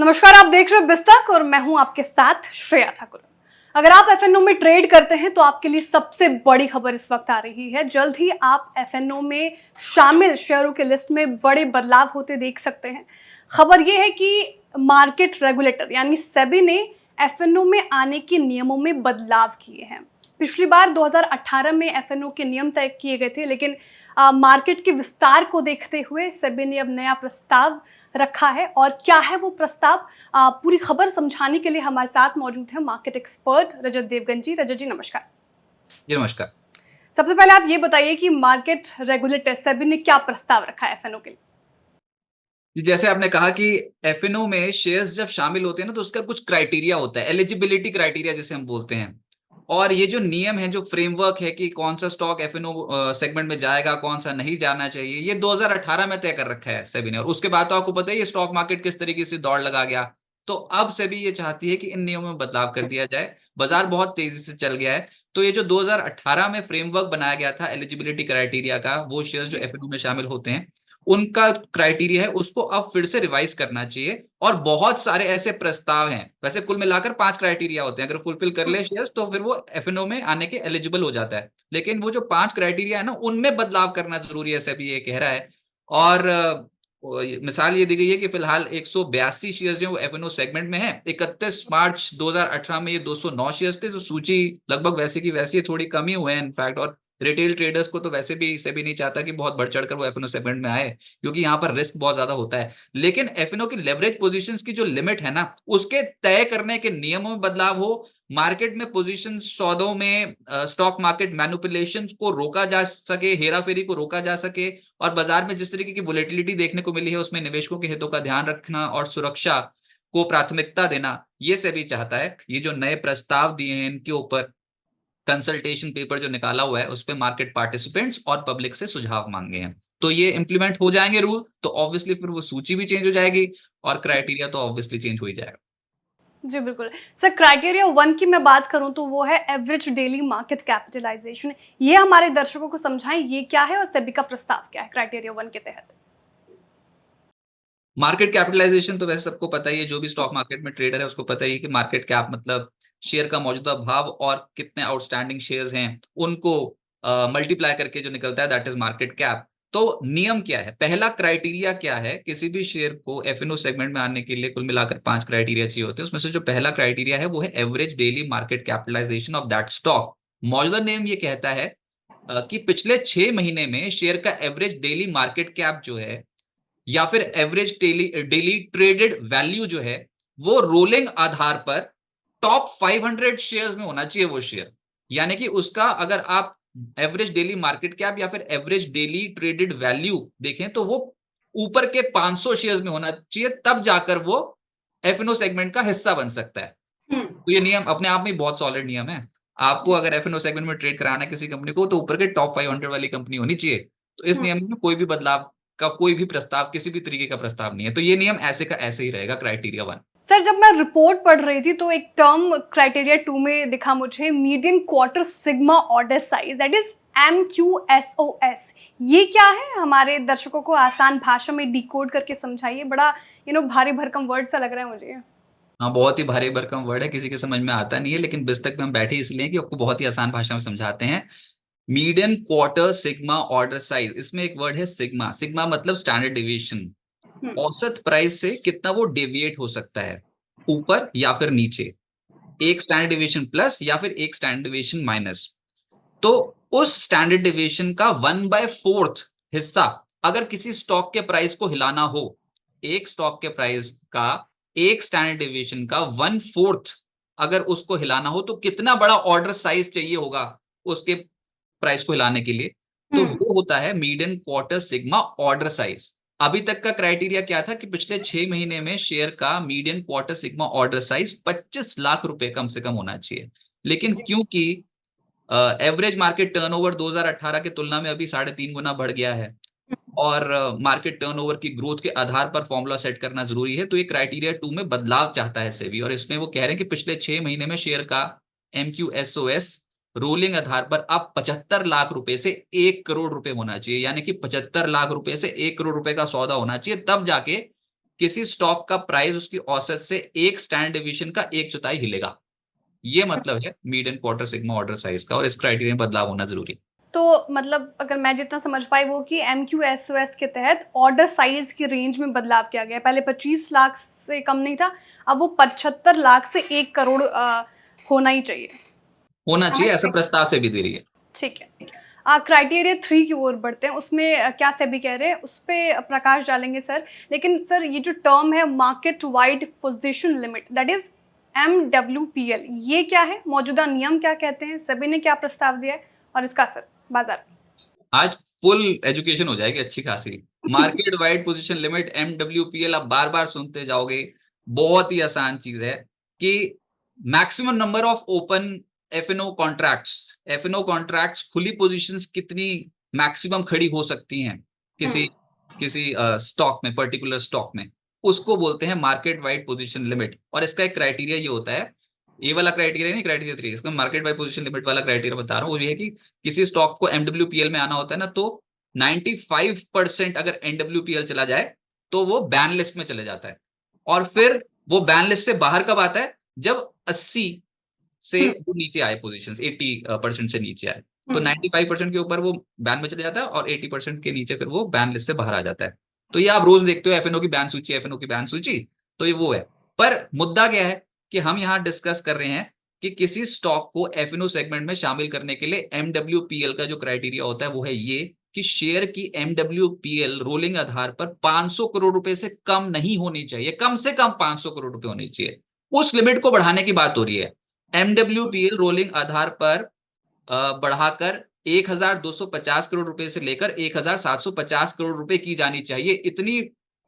नमस्कार, आप देख रहे हो बिस्तक और मैं हूं आपके साथ श्रेया ठाकुर। अगर आप एफएनओ में ट्रेड करते हैं तो आपके लिए सबसे बड़ी खबर इस वक्त आ रही है। जल्द ही आप एफएनओ में शामिल शेयरों के लिस्ट में बड़े बदलाव होते देख सकते हैं। खबर यह है कि मार्केट रेगुलेटर यानी सेबी ने एफएनओ में आने के नियमों में बदलाव किए हैं। पिछली बार 2018 में एफएनओ के नियम तय किए गए थे, लेकिन मार्केट के विस्तार को देखते हुए सेबी ने अब नया प्रस्ताव रखा है। और क्या है वो प्रस्ताव, पूरी खबर समझाने के लिए हमारे साथ मौजूद है मार्केट एक्सपर्ट रजत देवगन जी। रजत जी नमस्कार। जी नमस्कार। सबसे पहले आप ये बताइए कि मार्केट रेगुलेटर सेबी ने क्या प्रस्ताव रखा है एफएनओ के लिए। जैसे आपने कहा कि एफएनओ में शेयर्स जब शामिल होते हैं ना, तो उसका कुछ क्राइटेरिया होता है, एलिजिबिलिटी क्राइटेरिया जिसे हम बोलते हैं। और ये जो नियम है, जो फ्रेमवर्क है कि कौन सा स्टॉक एफएनओ सेगमेंट में जाएगा, कौन सा नहीं जाना चाहिए, ये 2018 में तय कर रखा है सेबी ने। और उसके बाद तो आपको पता है ये स्टॉक मार्केट किस तरीके से दौड़ लगा गया। तो अब सेबी ये चाहती है कि इन नियमों में बदलाव कर दिया जाए। बाजार बहुत तेजी से चल गया है, तो ये जो 2018 में फ्रेमवर्क बनाया गया था एलिजिबिलिटी क्राइटेरिया का, वो शेयर्स जो एफएनओ में शामिल होते हैं उनका क्राइटेरिया है, उसको अब फिर से रिवाइज करना चाहिए। और बहुत सारे ऐसे प्रस्ताव हैं, वैसे कुल मिलाकर 5 क्राइटेरिया होते हैं, अगर फुलफिल कर ले शेयर्स तो फिर वो एफएनओ में आने के एलिजिबल हो जाता है। लेकिन वो जो 5 क्राइटेरिया है ना, उनमें बदलाव करना जरूरी है, सेबी ये कह रहा है। और मिसाल ये दी गई है कि फिलहाल 182 शेयर्स जो एफएनओ सेगमेंट में है। 31 मार्च 2018 में ये 209 शेयर्स थे, तो सूची लगभग वैसे की वैसी है, थोड़ी कमी हुए हैं इनफैक्ट। और रिटेल ट्रेडर्स को तो वैसे भी सेबी नहीं चाहता कि बहुत बढ़ चढ़कर वो एफएनओ सेगमेंट में आए, क्योंकि यहाँ पर रिस्क बहुत ज्यादा होता है। लेकिन एफएनओ की लेवरेज पोजीशंस की जो लिमिट है ना, उसके तय करने के नियमों में बदलाव हो, मार्केट में पोजीशन सौदों में स्टॉक मार्केट मैनिपुलेशंस को रोका जा सके, हेराफेरी को रोका जा सके, और बाजार में जिस तरीके की वोलेटिलिटी देखने को मिली है उसमें निवेशकों के हितों का ध्यान रखना और सुरक्षा को प्राथमिकता देना, ये सेबी चाहता है। ये जो नए प्रस्ताव दिए हैं, इनके ऊपर कंसल्टेशन पेपर जो निकाला हुआ है, उस पे मार्केट पार्टिसिपेंट्स और पब्लिक से सुझाव मांगे हैं। तो ये इंप्लीमेंट हो जाएंगे रूल, तो ऑब्वियसली फिर वो सूची भी चेंज हो जाएगी और क्राइटेरिया तो ऑब्वियसली चेंज हो ही जाएगा। जी बिल्कुल सर, क्राइटेरिया 1 की मैं बात करूं तो वो है एवरेज डेली मार्केट कैपिटलाइजेशन। ये हमारे दर्शकों को समझाएं, ये क्या है और सेबी का प्रस्ताव क्या है क्राइटेरिया 1 के तहत। मार्केट कैपिटलाइजेशन तो वैसे सबको पता ही है, जो भी स्टॉक मार्केट में ट्रेडर है उसको पता ही है कि मार्केट कैप मतलब शेयर का मौजूदा भाव और कितने आउटस्टैंडिंग शेयर्स हैं उनको मल्टीप्लाई करके जो निकलता है, दैट इज मार्केट कैप। तो नियम क्या है, पहला क्राइटेरिया क्या है, किसी भी शेयर को एफएनओ सेगमेंट में आने के लिए कुल मिलाकर 5 क्राइटेरिया चाहिए होते हैं। उसमें से जो पहला क्राइटेरिया है वो है average daily market capitalisation of that stock. मौजूदा नियम ये कहता है कि पिछले 6 महीने में शेयर का एवरेज डेली मार्केट कैप जो है, या फिर average daily daily traded value जो है, वो रोलिंग आधार पर टॉप 500 शेयर्स में होना चाहिए वो शेयर। यानी कि उसका अगर आप एवरेज डेली मार्केट कैप या फिर एवरेज डेली ट्रेडेड वैल्यू देखें तो वो ऊपर के 500 शेयर्स में होना चाहिए, तब जाकर वो एफएनओ सेगमेंट का हिस्सा बन सकता है। तो ये नियम अपने आप में बहुत सॉलिड नियम है। आपको अगर एफएनओ सेगमेंट में ट्रेड कराना है किसी कंपनी को, तो ऊपर के टॉप 500 वाली कंपनी होनी चाहिए। तो इस नियम में कोई भी बदलाव का कोई भी प्रस्ताव, किसी भी तरीके का प्रस्ताव नहीं है। तो ये नियम ऐसे का ऐसे ही रहेगा, क्राइटेरिया 1। सर, जब मैं रिपोर्ट पढ़ रही थी तो एक टर्म क्राइटेरिया 2 में दिखा मुझे, median quarter sigma order size, that is MQSOS। ये क्या है, हमारे दर्शकों को आसान भाषा में डिकोड करके समझाइए। बड़ा भारी भरकम वर्ड सा लग रहा है मुझे। हाँ, बहुत ही भारी भरकम वर्ड है, किसी के समझ में आता नहीं है, लेकिन बिस्तक में हम बैठे इसलिए कि आपको बहुत ही आसान भाषा में समझाते हैं। Median quarter sigma order size, इसमें एक वर्ड है सिग्मा। सिग्मा मतलब स्टैंडर्ड डिविएशन, औसत प्राइस से कितना वो डेविएट हो सकता है, ऊपर या फिर नीचे, एक स्टैंडर्ड डिविएशन प्लस या फिर एक स्टैंडर्ड डिविएशन माइनस। तो उस स्टैंडर्ड डिविएशन का 1/4 हिस्सा अगर किसी स्टॉक के प्राइस को हिलाना हो, एक स्टॉक के प्राइस का एक स्टैंडर्ड डिविएशन का 1/4 अगर उसको हिलाना हो, तो कितना बड़ा ऑर्डर साइज चाहिए होगा उसके प्राइस को हिलाने के लिए। तो वो होता है median quarter sigma order size. अभी तक का क्राइटेरिया क्या था कि पिछले 6 महीने में शेयर का median quarter sigma order size 25 lakh रुपए कम से कम होना चाहिए। लेकिन क्योंकि एवरेज मार्केट टर्नओवर 2018 की तुलना में अभी 3.5 गुना बढ़ गया है, और मार्केट टर्नओवर की ग्रोथ के आधार पर फॉर्मूला सेट करना जरूरी है, तो ये क्राइटेरिया 2 में बदलाव चाहता है सेबी। और इसमें वो कह रहे हैं कि पिछले 6 महीने में शेयर का MQSOS रोलिंग आधार पर अब 75 लाख रुपए से 1 करोड़ रुपए होना चाहिए। यानी कि 75 लाख रुपए से 1 करोड़ रुपए का सौदा होना चाहिए, तब जाके किसी स्टॉक का प्राइस उसकी औसत से एक स्टैंडर्ड डिवीजन का 1/4 हिलेगा। ये मतलब है median quarter sigma order size का, और इस क्राइटेरिया में बदलाव होना जरूरी है। तो मतलब अगर मैं जितना समझ पाई वो कि MQSOS के तहत ऑर्डर साइज की रेंज में बदलाव किया गया है। पहले 25 लाख से कम नहीं था, अब वो 75 लाख से 1 करोड़ होना ही चाहिए। होना चाहिए, ऐसा प्रस्ताव से भी दे रही है। ठीक है। क्राइटेरिया 3 की ओर बढ़ते हैं, उसमें क्या सेबी कह रहे हैं उस पे प्रकाश डालेंगे सर। लेकिन सर ये जो टर्म है market wide position limit, that is MWPL, ये क्या है, मौजूदा नियम क्या कहते हैं, सेबी ने क्या प्रस्ताव दिया है और इसका असर बाजार में? आज फुल एजुकेशन हो जाएगी अच्छी खासी। Market wide position limit MWPL आप बार बार सुनते जाओगे। बहुत ही आसान चीज है कि maximum number of open F&O contracts खुली पोजीशंस कितनी मैक्सिमम खड़ी हो सकती हैं किसी किसी स्टॉक में, पर्टिकुलर स्टॉक में, उसको बोलते हैं मार्केट वाइड पोजीशन लिमिट। और इसका एक क्राइटेरिया ये होता है, ये वाला क्राइटेरिया नहीं, क्राइटेरिया 3, इसका मार्केट वाइड पोजीशन लिमिट वाला क्राइटेरिया बता रहा हूँ, वो ये है कि किसी स्टॉक को MWPL में आना होता है ना, तो 95% अगर NWPL चला जाए तो वो बैन लिस्ट में चले जाता है। और फिर वो बैन लिस्ट से बाहर कब आता है, जब 80 से वो नीचे आए, पोजीशन 80% से नीचे आए, तो 95% के ऊपर वो बैन में चले जाता है और 80% के नीचे फिर वो बैन लिस्ट से बाहर आ जाता है। तो ये आप रोज देखते हो F&O की बैन सूची, F&O की बैन सूची, तो ये वो है। पर मुद्दा क्या है कि हम यहाँ डिस्कस कर रहे हैं कि किसी स्टॉक को F&O सेगमेंट में शामिल करने के लिए MWPL का जो क्राइटेरिया होता है वो है ये कि शेयर की MWPL रोलिंग आधार पर 500 करोड़ रुपए से कम नहीं होनी चाहिए, कम से कम 500 करोड़ रुपए होनी चाहिए। उस लिमिट को बढ़ाने की बात हो रही है। MWPL रोलिंग आधार पर बढ़ाकर 1250 करोड़ रुपए से लेकर 1750 करोड़ रुपए की जानी चाहिए। इतनी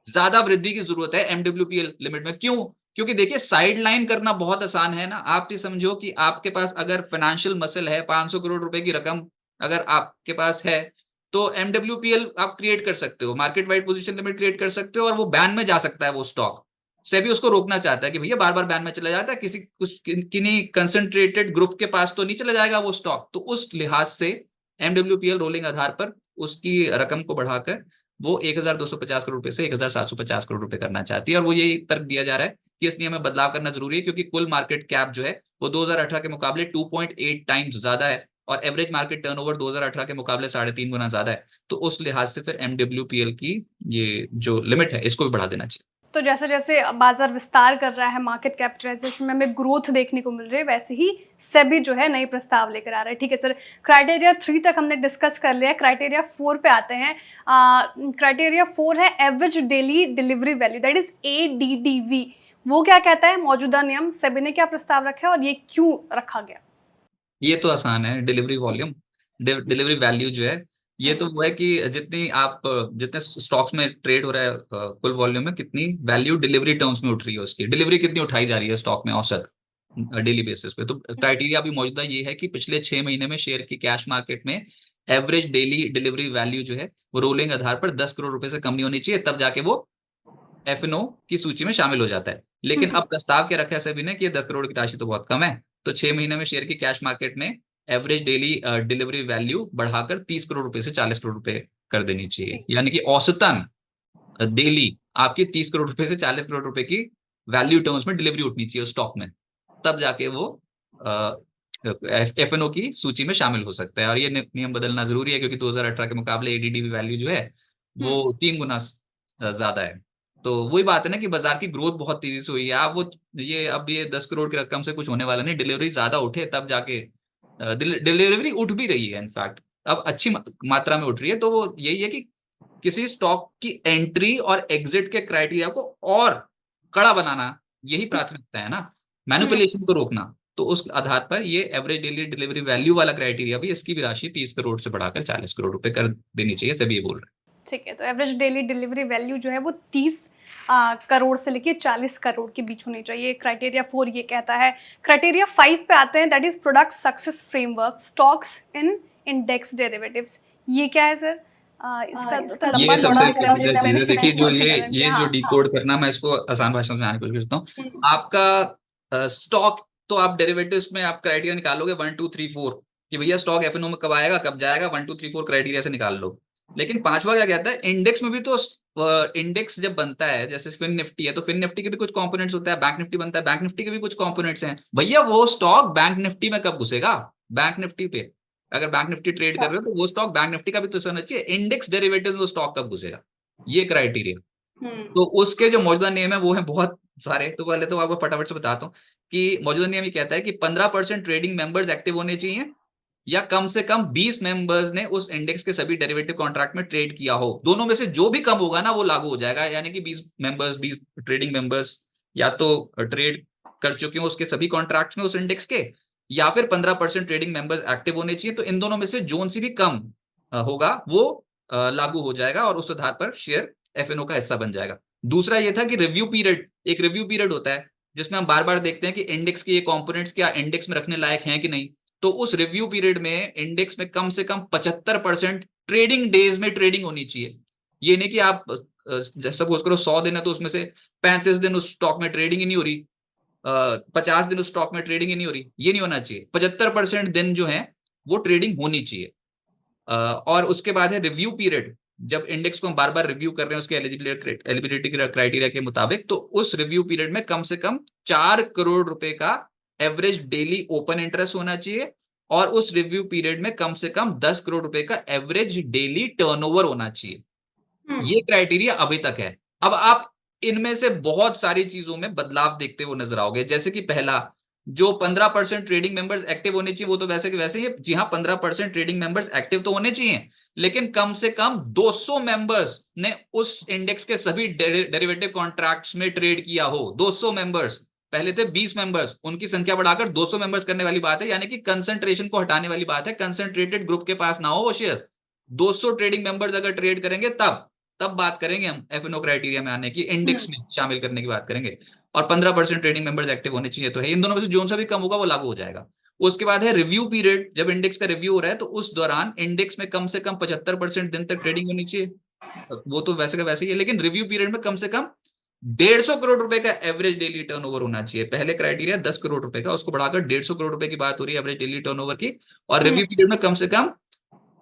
ज्यादा वृद्धि की जरूरत है MWPL लिमिट में। क्यों? क्योंकि देखिए साइड लाइन करना बहुत आसान है ना। आप ये समझो कि आपके पास अगर फाइनेंशियल मसल है, 500 करोड़ रुपए की रकम अगर आपके पास है, तो MWPL आप क्रिएट कर सकते हो, market wide position limit create कर सकते हो, और वो बैन में जा सकता है वो स्टॉक। सेबी उसको रोकना चाहता है कि भैया बार बार बैन में चला जाता है, किसी कुछ किन्हीं कंसंट्रेटेड ग्रुप के पास तो नहीं चला जाएगा वो स्टॉक। तो उस लिहाज से MWPL रोलिंग आधार पर उसकी रकम को बढ़ाकर वो 1250 करोड़ रुपए से 1750 करोड़ रुपए करना चाहती है। और वो यही तर्क दिया जा रहा है कि इस नियम में बदलाव करना जरूरी है, क्योंकि कुल मार्केट कैप जो है वो 2018 के मुकाबले 2.8 टाइम्स ज्यादा है, और एवरेज मार्केट टर्नओवर 2018 के मुकाबले 3.5 गुना ज्यादा है। तो उस लिहाज से फिर MWPL की ये जो लिमिट है इसको भी बढ़ा देना चाहिए। तो जैसे जैसे बाजार विस्तार कर रहा है, मार्केट कैपिटलाइजेशन में हमें ग्रोथ देखने को मिल रही है, वैसे ही सेबी जो है नई प्रस्ताव लेकर आ रहा है। ठीक है सर, क्राइटेरिया 3 तक हमने डिस्कस कर लिया। क्राइटेरिया 4 पे आते हैं। क्राइटेरिया 4 है average daily delivery value, that is ADDV। वो क्या कहता है, मौजूदा नियम, सेबी ने क्या प्रस्ताव रखा है और ये क्यों रखा गया? ये तो आसान है, डिलीवरी वॉल्यूम, डिलीवरी वैल्यू जो है, ये तो वो है कि जितने स्टॉक्स में ट्रेड हो रहा है कुल वॉल्यूम में कितनी वैल्यू डिलीवरी टर्म्स में उठ रही है, उसकी डिलीवरी कितनी उठाई जा रही है स्टॉक में औसत डेली बेसिस पे। तो क्राइटेरिया अभी मौजूदा ये है कि पिछले 6 महीने में शेयर की कैश मार्केट में एवरेज डेली डिलीवरी वैल्यू जो है वो रोलिंग आधार पर 10 करोड़ रुपए से कम नहीं होनी चाहिए, तब जाके वो F&O की सूची में शामिल हो जाता है। लेकिन अब प्रस्ताव क्या रखा है सेबी ने कि 10 करोड़ की राशि तो बहुत कम है, तो 6 महीने में शेयर की कैश मार्केट में एवरेज डेली डिलीवरी वैल्यू बढ़ाकर 30 करोड़ रुपए से 40 करोड़ रुपए कर देनी चाहिए। यानी कि औसतन डेली आपकी 30 करोड़ रुपए से 40 करोड़ रुपए की वैल्यू टर्म्स में डिलीवरी उठनी चाहिए उस स्टॉक में, तब जाके वो F&O की सूची में शामिल हो सकता है। और ये नियम बदलना जरूरी है, क्योंकि 2018 के मुकाबले ADDV वैल्यू जो है वो 3 गुना ज्यादा है। तो वही बात है ना कि बाजार की ग्रोथ बहुत तेजी से हुई है। आप वो ये 10 करोड़ की रकम से कुछ होने वाला नहीं, डिलीवरी ज्यादा उठे तब जाके डिलीवरी उठ भी रही है, इनफैक्ट अब अच्छी मात्रा में उठ रही है। तो वो यही है कि किसी स्टॉक की एंट्री और एग्जिट के क्राइटेरिया को और कड़ा बनाना, यही प्राथमिकता है ना, मैनिपुलेशन को रोकना। तो उस आधार पर ये एवरेज डेली डिलीवरी वैल्यू वाला क्राइटेरिया भी, इसकी भी राशि 30 करोड़ से बढ़ाकर 40 करोड़ रुपए कर देनी चाहिए, सभी ये बोल रहे हैं। ठीक है, तो एवरेज डेली डिलीवरी वैल्यू जो है वो 30 करोड़ से लेके 40 करोड़ के बीच होनी चाहिए। क्राइटेरिया 4 ये कहता है। क्राइटेरिया 5 पे आते हैं, that is product success framework stocks in index derivatives. ये क्या है सर? इसका तो लंबा ये चौड़ा सबसे है, जैसे मैंने देखिए, जो ये जो हाँ। डिकोड करना, मैं इसको आसान भाषा में आने की कोशिश करता हूँ। आपका स्टॉक, तो आप डेरिवेटिव्स में आप क्राइटेरिया निकालोगे 1 2 3 4 कि भैया स्टॉक F&O में कब आएगा, कब जाएगा, 1 2 3 4 क्राइटेरिया से निकाल लो। लेकिन पांचवा क्या कहता है, इंडेक्स में भी तो इंडेक्स जब बनता है, जैसे फिन निफ्टी है तो फिन निफ्टी के भी कुछ कंपोनेंट्स होता है, बैंक निफ्टी बनता है, बैंक निफ्टी के भी कुछ कंपोनेंट्स हैं। भैया वो स्टॉक बैंक निफ्टी में कब घुसेगा? बैंक निफ्टी पे अगर बैंक निफ्टी ट्रेड कर रहे हो तो वो स्टॉक बैंक निफ्टी का भी तो होना चाहिए। इंडेक्स डेरिवेटिव में वो स्टॉक कब घुसेगा, ये क्राइटेरिया। तो उसके जो मौजूदा नियम है वो है बहुत सारे। तो पहले तो आपको फटाफट से बताता हूँ कि मौजूदा नियम ये कहता है कि 15% ट्रेडिंग मेंबर्स एक्टिव होने चाहिए, या कम से कम 20 मेंबर्स ने उस इंडेक्स के सभी डेरिवेटिव कॉन्ट्रैक्ट में ट्रेड किया हो। दोनों में से जो भी कम होगा ना वो लागू हो जाएगा, यानी कि 20 ट्रेडिंग मेंबर्स या तो ट्रेड कर चुके हो उसके सभी कॉन्ट्रैक्ट्स में उस इंडेक्स के, या फिर 15% ट्रेडिंग मेंबर्स एक्टिव होने चाहिए। तो इन दोनों में से जोन सी भी कम होगा वो लागू हो जाएगा और उस आधार पर शेयर एफएनओ का हिस्सा बन जाएगा। दूसरा ये था कि रिव्यू पीरियड, एक रिव्यू पीरियड होता है जिसमें हम बार बार देखते हैं कि इंडेक्स के ये कंपोनेंट्स क्या इंडेक्स में रखने लायक हैं कि नहीं। तो उस रिव्यू पीरियड में इंडेक्स में कम से कम 75% ट्रेडिंग डेज में ट्रेडिंग होनी चाहिए। ये नहीं कि आप सपोज करो 100 दिन है तो उसमें से 35 दिन उस स्टॉक में ट्रेडिंग ही नहीं हो रही, 50 दिन उस स्टॉक में ट्रेडिंग ही नहीं हो रही, ये नहीं होना चाहिए। 75% दिन जो है वो ट्रेडिंग होनी चाहिए। और उसके बाद है रिव्यू पीरियड, जब इंडेक्स को हम बार बार रिव्यू कर रहे हैं उसके एलिजिबिलिटी क्राइटेरिया के मुताबिक, तो उस रिव्यू पीरियड में कम से कम 4 करोड़ रुपए का एवरेज डेली ओपन इंटरेस्ट होना चाहिए, और उस रिव्यू पीरियड में कम से कम 10 करोड़ रुपए का एवरेज डेली टर्नओवर होना चाहिए। ये क्राइटेरिया अभी तक है। अब आप इनमें से बहुत सारी चीजों में बदलाव देखते हुए नजर आओगे, जैसे कि पहला, जो 15% ट्रेडिंग मेंबर्स एक्टिव होने चाहिए वो तो वैसे के वैसे ही, जी हाँ 15% ट्रेडिंग मेंबर्स एक्टिव तो होने चाहिए, लेकिन कम से कम 200 मेंबर्स ने उस इंडेक्स के सभी डेरिवेटिव कॉन्ट्रैक्ट्स में ट्रेड किया हो। 200 मेंबर्स, पहले थे 20 मेंबर्स, उनकी संख्या बढ़ाकर 200 मेंबर्स करने वाली बात है, यानी कि कंसंट्रेशन को हटाने वाली बात है। कंसंट्रेटेड ग्रुप के पास ना हो वो शेयर। 200 ट्रेडिंग मेंबर्स अगर ट्रेड करेंगे तब बात करेंगे हम एफएनओ क्राइटेरिया में आने की, इंडेक्स में शामिल करने की बात करेंगे। और 15% ट्रेडिंग मेंबर्स एक्टिव होने चाहिए तो है। इन दोनों में से जो सा भी कम होगा वो लागू हो जाएगा। उसके बाद है रिव्यू पीरियड, जब इंडेक्स का रिव्यू हो रहा है तो उस दौरान इंडेक्स में कम से कम 75% दिन तक ट्रेडिंग होनी चाहिए, वो तो वैसे का वैसे ही है, लेकिन रिव्यू पीरियड में कम से कम 150 करोड़ रुपए का एवरेज डेली टर्नओवर होना चाहिए। पहले क्राइटेरिया 10 करोड़ रुपए का, उसको बढ़ाकर 150 करोड़ रुपए की बात हो रही है एवरेज डेली टर्नओवर की। और रिव्यू पीरियड में कम से कम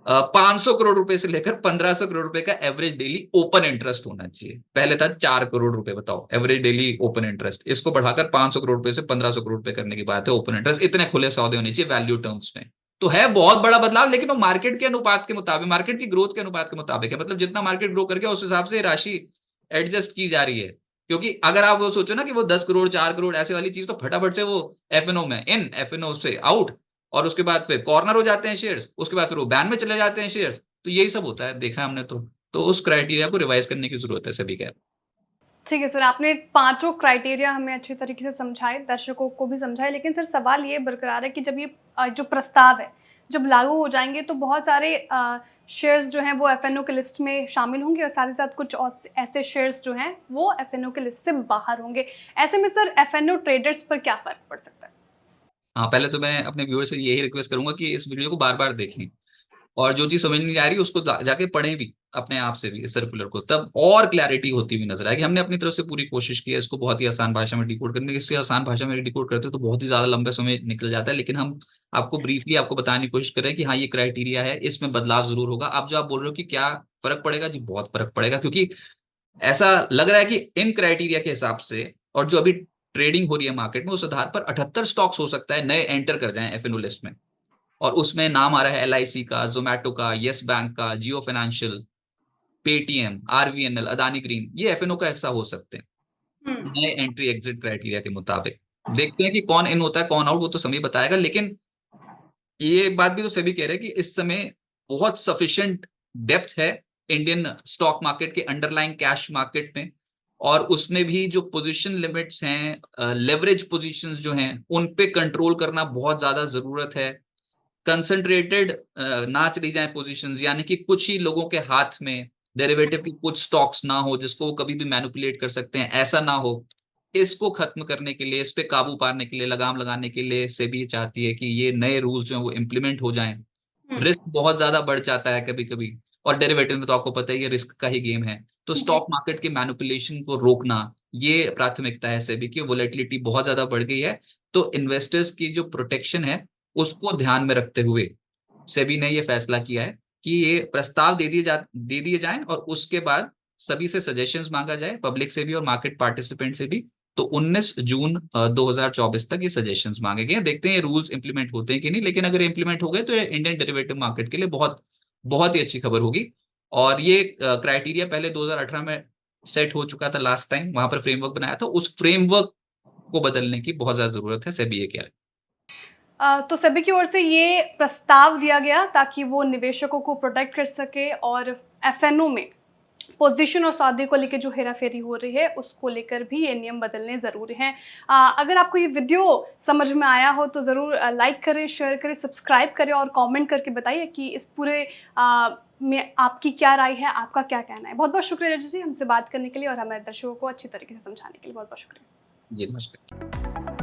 500 करोड़ रुपए से लेकर 1500 करोड़ रुपए का एवरेज डेली ओपन इंटरेस्ट होना चाहिए। पहले था 4 करोड़ रुपए, बताओ एवरेज डेली ओपन इंटरेस्ट, इसको बढ़ाकर 500 करोड़ रुपए से 1500 करोड़ रुपए करने की बात है ओपन इंटरेस्ट। इतने खुले सौदे होने चाहिए वैल्यू टर्म्स में। तो है बहुत बड़ा बदलाव, लेकिन वो मार्केट के अनुपात के मुताबिक, मार्केट की ग्रोथ के अनुपात के मुताबिक है। मतलब जितना मार्केट ग्रो करके उस हिसाब से राशि एडजस्ट की जा रही है। क्योंकि अगर आप वो सोचो ना कि वो 10 करोड़ 4 करोड़ ऐसे वाली चीज, तो फटाफट से वो एफएनओ में इन, एफएनओ से आउट, और उसके बाद फिर कॉर्नर हो जाते हैं शेयर्स, उसके बाद फिर वो बैन में चले जाते हैं शेयर्स। तो यही सब होता है, देखा हमने। तो उस क्राइटेरिया को रिवाइज करने की जरूरत है सभी का। ठीक है सर, आपने पांचों क्राइटेरिया हमें अच्छे तरीके से समझाए, दर्शकों को भी समझाए। लेकिन सर सवाल ये बरकरार है कि जब ये जो प्रस्ताव है जब लागू हो जाएंगे तो बहुत सारे शेयर्स जो हैं वो एफएनओ के लिस्ट में शामिल होंगे, और साथ ही साथ कुछ ऐसे शेयर्स जो हैं वो एफएनओ के लिस्ट से बाहर होंगे। ऐसे में सर एफएनओ ट्रेडर्स पर क्या फर्क पड़ सकता है? हाँ, पहले तो मैं अपने व्यूअर से यही रिक्वेस्ट करूंगा कि इस वीडियो को बार बार देखें, और जो चीज समझ नहीं आ रही उसको जाके पढ़ें भी अपने आप से भी इस सर्कुलर को, तब और क्लैरिटी होती हुई नजर आएगी। हमने अपनी तरफ से पूरी कोशिश की है इसको बहुत ही आसान भाषा में डिकोड करने की। इससे आसान भाषा में डिकोड करते हो तो बहुत ही ज्यादा लंबा समय निकल जाता है, लेकिन हम आपको ब्रीफली आपको बताने की कोशिश कर रहे हैं कि हाँ ये क्राइटेरिया है, इसमें बदलाव जरूर होगा। आप जो आप बोल रहे हो कि क्या फर्क पड़ेगा, जी बहुत फर्क पड़ेगा, क्योंकि ऐसा लग रहा है कि इन क्राइटेरिया के हिसाब से और जो अभी ट्रेडिंग हो रही है मार्केट में उस आधार पर 78 स्टॉक्स हो सकता है नए एंटर कर जाएं एफएनओ लिस्ट में। और उसमें नाम आ रहा है एलआईसी का, जोमैटो का, यस बैंक का, Jio financial, Paytm, RVNL, Adani green, ये एफएनओ का हिस्सा हो सकते हैं नए एंट्री एग्जिट क्राइटेरिया के मुताबिक। देखते हैं कि कौन इन होता है कौन आउट, वो तो समय बताएगा। लेकिन ये बात भी तो सभी कह रहे हैं कि इस समय बहुत सफिशिएंट डेप्थ है इंडियन स्टॉक मार्केट के अंडरलाइंग कैश मार्केट में, और उसमें भी जो पोजीशन लिमिट्स हैं, लेवरेज पोजीशंस जो हैं, उन पे कंट्रोल करना बहुत ज्यादा जरूरत है। कंसंट्रेटेड ना चली जाए पोजीशंस, यानी कि कुछ ही लोगों के हाथ में डेरिवेटिव की कुछ स्टॉक्स ना हो जिसको वो कभी भी मैनिपुलेट कर सकते हैं, ऐसा ना हो। इसको खत्म करने के लिए, इस पे काबू पाने के लिए, लगाम लगाने के लिए सेबी चाहती है कि ये नए रूल्स जो हैं वो इम्प्लीमेंट हो जाएं। रिस्क बहुत ज्यादा बढ़ जाता है कभी कभी, और डेरिवेटिव में तो आपको पता ही है रिस्क का ही गेम है। तो जी। स्टॉक मार्केट के मैनिपुलेशन को रोकना ये प्राथमिकता है सेबी की। वोलेटिलिटी बहुत ज्यादा बढ़ गई है, तो इन्वेस्टर्स की जो प्रोटेक्शन है उसको ध्यान में रखते हुए सेबी ने ये फैसला किया है कि ये प्रस्ताव दे दिए जाएं, और उसके बाद सभी से सजेशंस मांगा जाए, पब्लिक से भी और मार्केट पार्टिसिपेंट से भी। तो 19 जून 2024 तक ये सजेशंस मांगे गए हैं। देखते हैं ये रूल्स इंप्लीमेंट होते हैं कि नहीं, लेकिन अगर इंप्लीमेंट हो गए तो ये इंडियन डेरिवेटिव मार्केट के लिए बहुत बहुत ही अच्छी खबर होगी। और ये क्राइटेरिया पहले 2018 में सेट हो चुका था, लास्ट टाइम वहां पर फ्रेमवर्क बनाया था, उस फ्रेमवर्क को बदलने की बहुत ज्यादा जरूरत है। सेबी ये क्या है? तो सेबी की ओर से ये प्रस्ताव दिया गया ताकि वो निवेशकों को प्रोटेक्ट कर सके और एफएनओ में पोजीशन और सौदे को लेकर जो हेराफेरी हो रही है उसको लेकर भी ये नियम बदलने ज़रूरी हैं। अगर आपको ये वीडियो समझ में आया हो तो ज़रूर लाइक करें, शेयर करें, सब्सक्राइब करें और कमेंट करके बताइए कि इस पूरे में आपकी क्या राय है, आपका क्या कहना है। बहुत बहुत शुक्रिया जी हमसे बात करने के लिए और हमारे दर्शकों को अच्छी तरीके से समझाने के लिए बहुत बहुत शुक्रिया। जी नमस्कार।